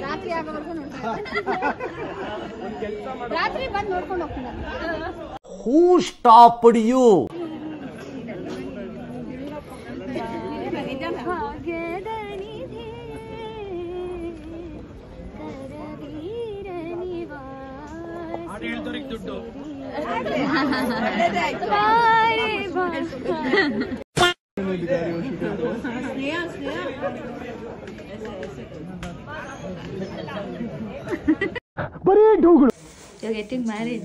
ರಾತ್ರಿ ಆಗೋವರೆಗೂ ರಾತ್ರಿ ಬಂದು ನೋಡ್ಕೊಂಡು ಹೋಗ್ತೀನಿ. Who stopped you? You're getting married.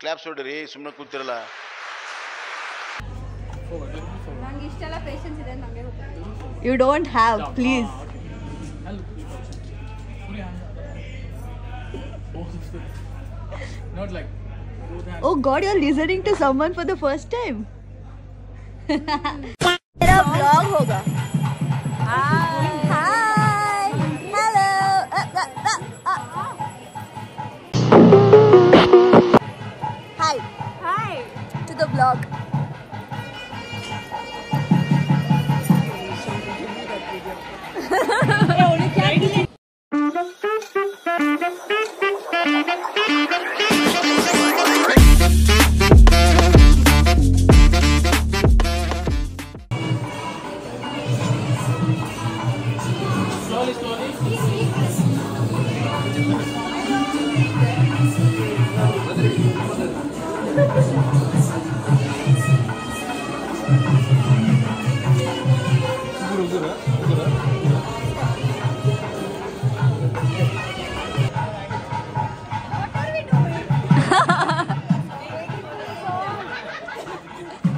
Claps ಹೊಡ್ರಿ, ಸುಮ್ಮನೆ ಕೂತಿರಲ್ಲ. ನಂಗೆ ಇಷ್ಟೆಲ್ಲ ಪೇಷನ್ಸ್ ಇದೆ ನನಗೆ ಗೊತ್ತಿಲ್ಲ. You don't have, please. Not like. Oh God, you're listening to someone for the first time. मेरा vlog होगा. Hi. Hello. Hi. Hi. To the vlog.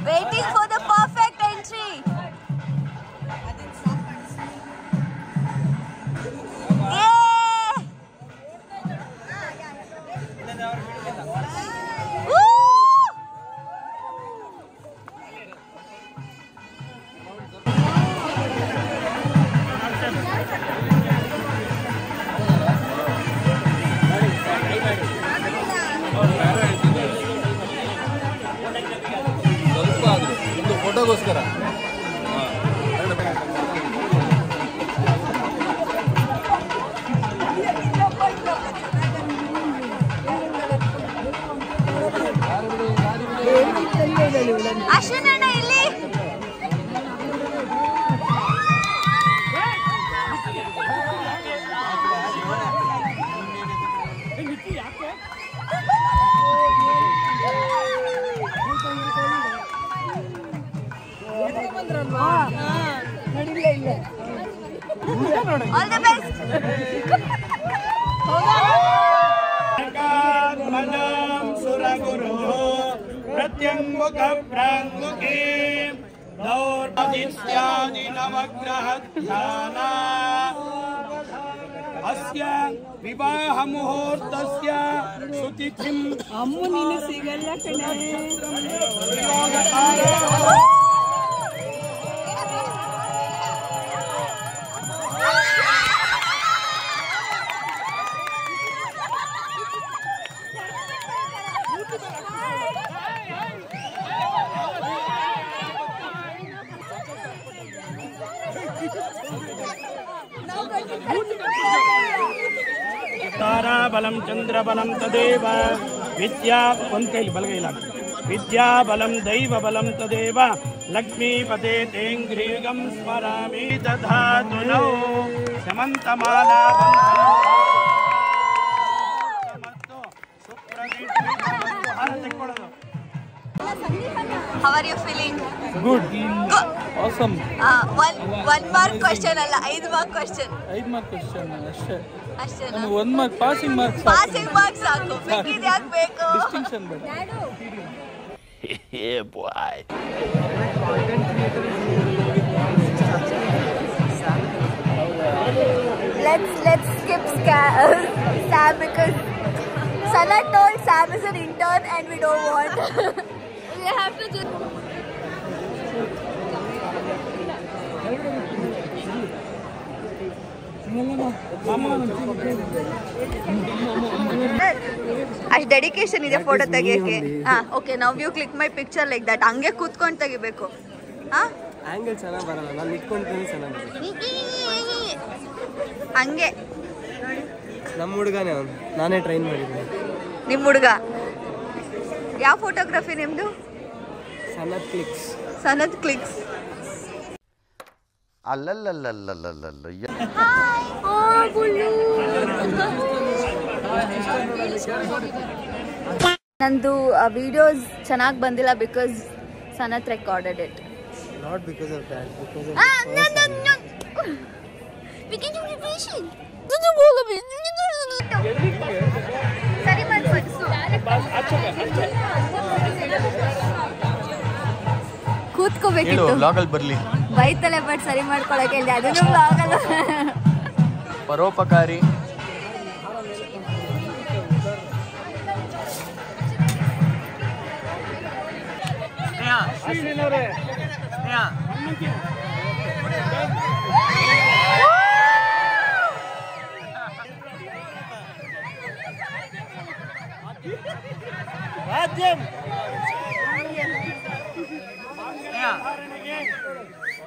Waiting for the perfect entry. Yeah. Woo! ಫೋಟೋಗೋಸ್ಕರ ಅಶ್ವಿನಣ್ಣ ಇಲ್ಲಿ all the best ಸುರಗುರು ಪ್ರತ್ಯಂಗುಕ ಪ್ರಾಂಗುಕಿ ದೌರ್ಬದಿತ್ಯಾದಿ ನವಗ್ರಹ ಧ್ಯಾನ ಅಸ್ಯ ವಿವಾಹ ಮುಹೂರ್ತಸ್ಯ ಸುತಿಥಿಂ ಅಮ್ಮ ನೀನು ಸಿಗಲ್ಲ ಕಣೆ. ताराबलं चंद्रबलं तदेव विद्या ಒಂದೈಲಿ ಬಲಗೈಲಾಗ विद्याबलं दैवबलं तदेव लक्ष्मीपते तेङ्घ्रीगं स्मरामि दधातु नौ समन्तमाला How are you feeling? Good awesome one mark question ಅಲ್ಲ 5 mark question 5 ಮಾರ್ಕ್ ಕ್ವೆಶ್ಚನ್ ಅಷ್ಟೇ ಅಷ್ಟೇನಾ? ನಮಗೆ 1 mark passing marks passing marks ಸಾಕು, ಮಿಕ್ಕಿದ್ದು ಯಾಕೆ ಬೇಕು? ಡಿಸ್ಟಿಂಕ್ಷನ್ ಬೇಡ. Yeah, boy. Let's skip Sam because Sana told Sam is an intern and we don't want. We have to just. ಅಷ್ಟು ಡೆಡಿಕೇಶನ್ ಇದೆ ಫೋಟೋ ತೆಗಿಯಕ್ಕೆ. Okay, now you click my picture like that. ಹಂಗೆ ಕೂತ್ಕೊಂಡು ತೆಗಿಬೇಕು. Angle ಚೆನ್ನಾಗಿ ಬರಲ್ಲ, ನಾನು ನಿಂತ್ಕೊಂಡ್ರೆ ಚೆನ್ನಾಗಿ ಬರುತ್ತೆ. ಹಂಗೆ ನಮ್ಮ ಹುಡುಗನೇ ಅವನು, ನಾನೇ ಟ್ರೈನ್ ಮಾಡಿದ್ದೀನಿ. ನಿಮ್ಮ ಹುಡುಗ ಯಾವ ಫೋಟೋಗ್ರಫಿ ನಿಮ್ಮದು? ಸನತ್ ಕ್ಲಿಕ್ಸ್. ಸನತ್ ಕ್ಲಿಕ್ಸ್. ಅಲ್ಲಲ್ಲಲ್ಲಲ್ಲಲ್ಲಲ್ಲ ನಂದು ವಿಡಿಯೋಸ್ ಚೆನ್ನಾಗಿ ಬಂದಿಲ್ಲ because Sanath recorded it. Not because of that, because of ಸರಿ ಕೂತ್ಕೋಬೇಕಿತ್ತು. ಬ್ಲಾಗಲ್ಲಿ ಬರಲಿ. ಬೈತಲೆ ಬಟ್ ಸರಿ ಮಾಡ್ಕೊಳಕ್ಕೆ ಇಲ್ಲಿ ಅದನ್ನು ಬ್ಲಾಗಲ್ಲ. ಪರೋಪಕಾರಿ.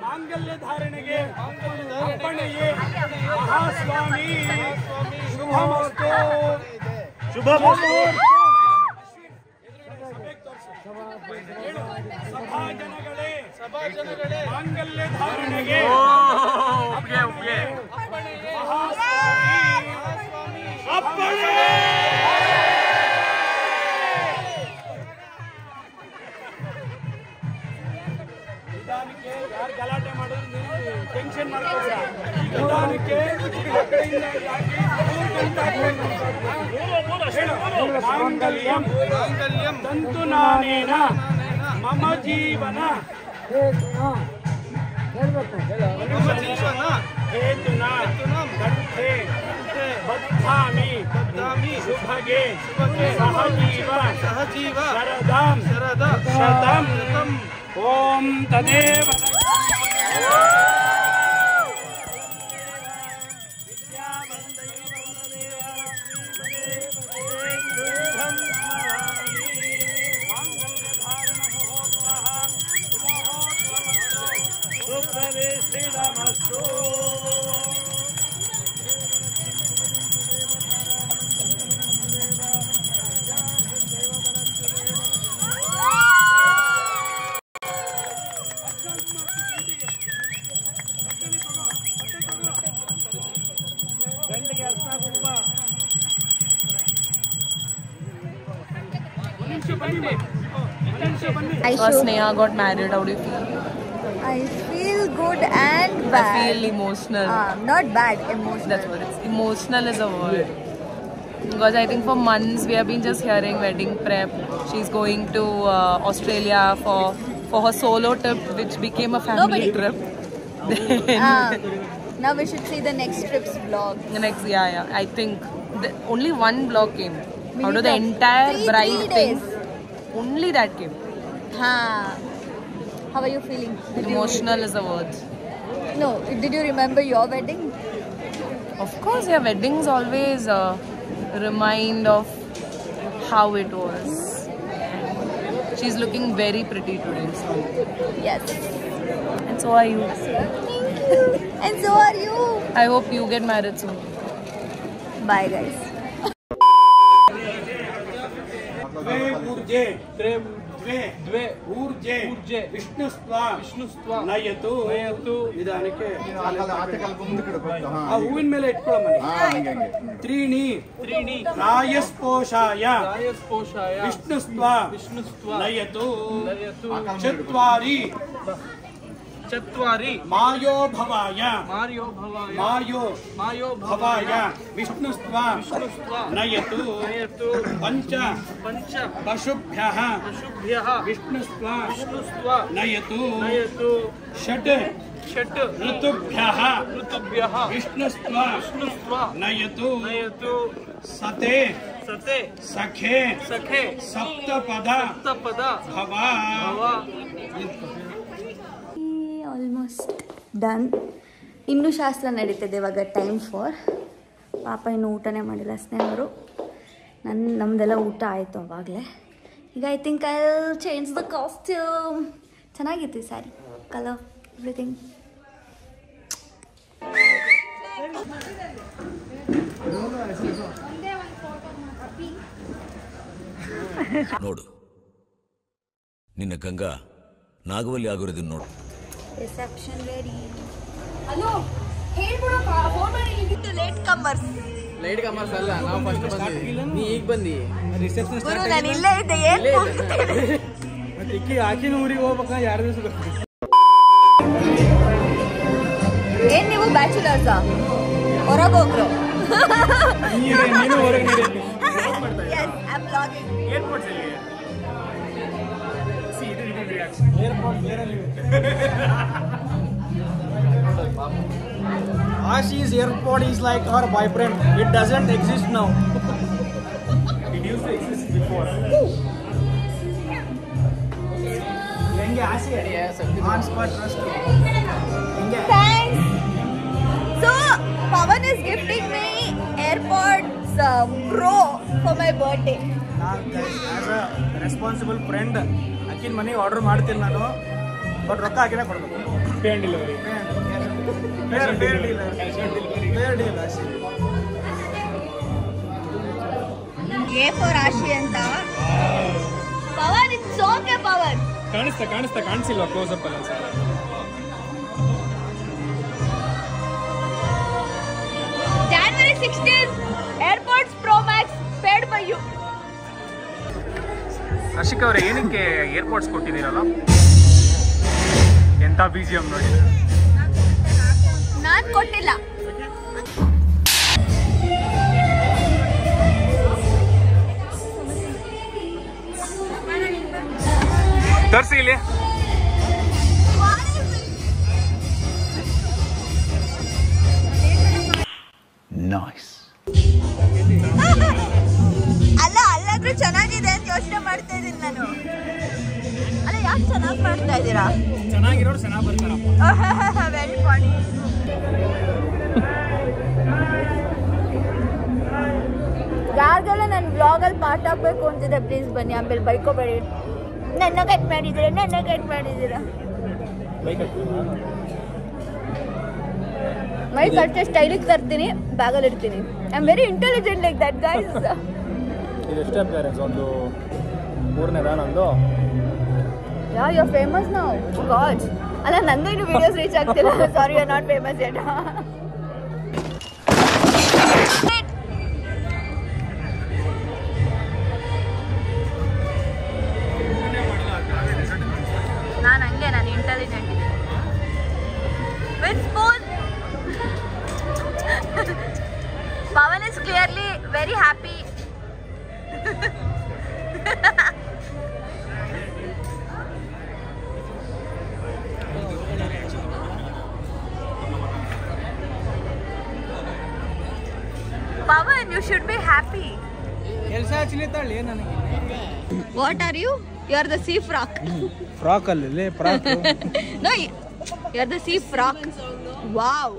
ಮಾಂಗಲ್ಯ ಧಾರಣೆಗೆ ಅಪ್ಪಣೆಯೇ ಮಹಾಸ್ವಾಮಿ ಶುಭಮಸ್ತು. ಶುಭಮಸ್ತು. ಸಭಾಜನಗಳೇ ಮಾಂಗಲ್ಯ ಧಾರಣೆಗೆ ಅಪ್ಪಣೆ. ನಿಧಾನಕ್ಕೆ ಯಾರು ಗಲಾಟೆ ಮಾಡಿದ್ರು ಟೆನ್ಷನ್ ಮಾಡ್ಕೋಬೇಡ. ನಿಧಾನಕ್ಕೆ ಮಾಂಗಲ್ಯಂ ತಂತು ನಾನೇನ ಮಮ ಜೀವನ ಹೇತುನ ಕಂಠೆ ಬದ್ಧಾಮಿ ಶುಭಗೆ ಸಹಜೀವ ಶರದಾಂ ಶತಂ ಓಂ ತದೇವ. Sneha got married. How do you feel? I feel good and bad. I feel emotional. Not bad, emotional. That's what it's. Emotional is a word. Because I think for months we have been just hearing wedding prep. She's going to Australia for her solo trip, which became a family trip. Now we should see the next trip's vlog. The next, yeah. I think only one vlog came. Out of the entire bride thing, only that came. How are you feeling? Emotional is the word. No, did you remember your wedding? Of course, yeah. Weddings always remind of how it was. She's looking very pretty today. So. Yes. And so are you. Thank you. And so are you. I hope you get married soon. Bye, guys. द्वे ऊर्जे विष्णुस्त्वा नयतु निधानಕ್ಕೆ ಆ ಹೂವಿನ ಮೇಲೆ ಇಟ್ಕೊಳ್ಳೋಣ. त्रीणि रायस्पोषाय विष्णुस्त्वा नयतु चत्वारि मायो भवाय विष्णुस्त्वा नयतु पंच पशुभ्यः विष्णुस्त्वा नयतु षट् ऋतुभ्यः विष्णुस्त्वा नयतु सते सखे सप्तपद भवा. Almost done. ಇನ್ನೂ ಶಾಸ್ತ್ರ ನಡೀತಿದೆ ಇವಾಗ. ಟೈಮ್ ಫಾರ್ ಪಾಪ ಇನ್ನೂ ಊಟನೇ ಮಾಡಿಲ್ಲ ಸ್ನೇಹರು. ನಮ್ಮದೆಲ್ಲ ಊಟ ಆಯಿತು ಅವಾಗಲೇ. ಈಗ I think I will change the costume. ಚೆನ್ನಾಗಿತ್ತು ಈ ಸ್ಯಾರಿ, ಕಲರ್, ಎವ್ರಿಥಿಂಗ್. ನೋಡು ನಿನ್ನ ಗಂಗಾ ನಾಗವಲ್ಲಿ ಆಗಿರೋದನ್ನ ನೋಡು. Reception ready. ಹಲೋ ಹೇಳ್ಬಿಡು ಫೋನ್ ಮಾಡಿ ಲೇಟ್ ಕಮರ್ಸ್. ಲೈಟ್ ಕಮರ್ಸ್ ಅಲ್ಲ, ನಾವು ಫಸ್ಟ್ ಬಂದ್ವಿ, ನೀ ಈಗ ಬಂದಿ. ರಿಸೆಪ್ಷನ್ ಗುರು ನಾನು ಇಲ್ಲೇ ಇದ್ದೆ, ಏನು ಕೂಗ್ತಿದ್ದೆ? ಮತ್ತೆ ಆಕಿನ ಊರಿಗೆ ಹೋಗ್ಬೇಕ 2 ದಿವಸ ಏನ್ ನೀವು ಬ್ಯಾಚುಲರ್ಸಾ? ಹೊರಗೋಗ್ರು. ನೀನು ಹೊರಗೆ Yes, I'm vlogging. ಏರ್ಪೋರ್ಟ್ಸ್ ಅಲ್ಲಿ Ashi's airport is like our boyfriend. It doesn't exist now. it used to exist before. ಹೆಂಗೆ ಆಸೆ on spot trust. Thanks. So, Pawan is gifting me AirPods Pro for my birthday. As a responsible friend ಅಕ್ಕಿನ ಮನೆಗೆ order ಮಾಡ್ತೀನಿ ನಾನು, but ರೊಕ್ಕ ಹಾಕಿನೇ ಕೊಡ್ಬೇಕು. Pay and delivery. Fair deal ಅಷ್ಟೇ. A for Ashi ಅಂತ. Pawan, it's okay, Pawan. ಕಾಣಿಸ್ತಿಲ್ವಾ ಕ್ಲೋಸ್ ಅಪ್ ಅಲ್ಲ sir? January 16th, AirPods Pro Max paid by you. Harshik ಅವರೇ, ಏನಕ್ಕೆ ಏರ್ಪೋರ್ಟ್ಸ್ ಕೊಟ್ಟಿದ್ದೀರಲ್ಲ? ಎಂತ BGM ನೋಡಿ. ನಾನ್ ಕೊಟ್ಟಿಲ್ಲ. ತರ್ಸಿ ಇಲ್ಲಿ. Nice. ಅಲ್ಲ ಅಲ್ಲಾದ್ರೂ ಚೆನ್ನಾಗಿದೆ ಅಂತ ಯೋಚನೆ ಮಾಡ್ತಾ ಇದ್ದೀನಿ ನಾನು. ಅಲ್ಲ ಯಾಕೆ ಚೆನ್ನಾಗಿ ಮಾಡ್ತಾ ಇದ್ದೀರಾ? ಚೆನ್ನಾಗಿರೋರು ಚೆನ್ನಾಗಿ ಬರ್ತಾರಪ್ಪ. ವೆರಿ ಫನಿ. ಯಾರಿಗೆಲ್ಲ ನನ್ನ ವ್ಲಾಗಲ್ಲಿ ಪಾರ್ಟ್ ಆಗಬೇಕು ಅಂತಿದೆ ಪ್ಲೀಸ್ ಬನ್ನಿ, ಆಮೇಲೆ ಬೈಕೋಬೇಡಿ. ನನ್ನ ಕಟ್ ಮಾಡಿದ್ದೀರಾ. ಮೈಕ್ ಅಷ್ಟೇ ಸ್ಟೈಲಿಗೆ ತರ್ತೀನಿ, ಬ್ಯಾಗಲ್ಲಿ ಇಡ್ತೀನಿ. I am very intelligent like that guys. ಇದೆಷ್ಟೇ ಅಪಿಯರೆನ್ಸ್? ಒಂದು 3ನೇದಾ ನಂದು? Yeah you are famous now. God, ಅಲ್ಲ ನಂದು ಇನ್ನು ವಿಡಿಯೋಸ್ ರೀಚ್ ಆಗ್ತಿಲ್ಲ. Sorry, you are not famous yet. ನಾನು ಇಂಟೆಲಿಜೆಂಟ್ ಇದೆ. With spoon. Pawan is clearly very happy. Pawan, you should be happy. ಕೆಲಸ ಹಚ್ಚಲಿತ್ತಾಳೆ ನನಗೆ. What are you? You are the sea frog. Frog ಅಲ್ಲಿ frog. No, you are the sea frog. Wow.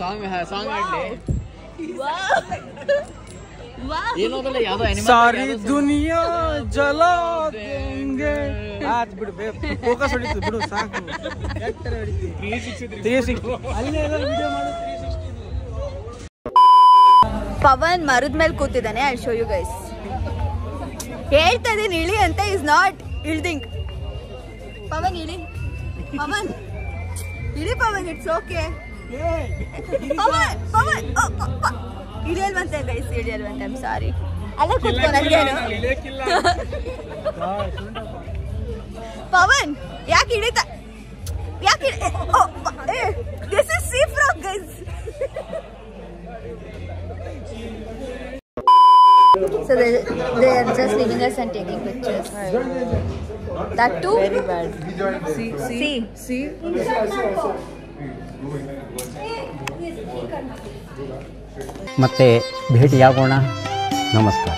Song ಆಡ್ಲಿ. Wow. ಏನೋದಲ್ಲ ಯಾವ್ದೋ ಸಾರಿ ದುನಿಯಾ ಜಲಾ ದೇಂಗೆ. ಆತ್ ಬಿಡು, focus ಹೊಡಿತು ಬಿಡು, ಸಾಕು. 360 ಅಲ್ಲೇ ವಿಡಿಯೋ ಮಾಡು. 360 ಪವನ್ ಮರದ ಮೇಲೆ ಕೂತಿದ್ದಾನೆ. I show you guys. ಹೇಳ್ತಾ ಇದೀನಿ ಇಳಿ ಅಂತ. Is not ಇಳ್ದಿಂಗ್. ಪವನ್ ಇಳಿ. ಪವನ್ ಇಳಿ. Pawan it's okay. ಪವನ್ ಇಳಿಯಲ್ವಂತೆ ಗೈಸ್, ಇಳಿಯಲ್ವಂತೆ. I am sorry. ಅಲ್ಲೇ ಕೂತ್ಕೊ, ನನಗೇನು. ಪವನ್ ಯಾಕೆ ಇಳಿತ? ಯಾಕೆ? This is sea frog guys. So they are just leaving us and taking pictures. That too? Very bad. See. ಮತ್ತೆ ಭೇಟಿಯಾಗೋಣ. ನಮಸ್ಕಾರ.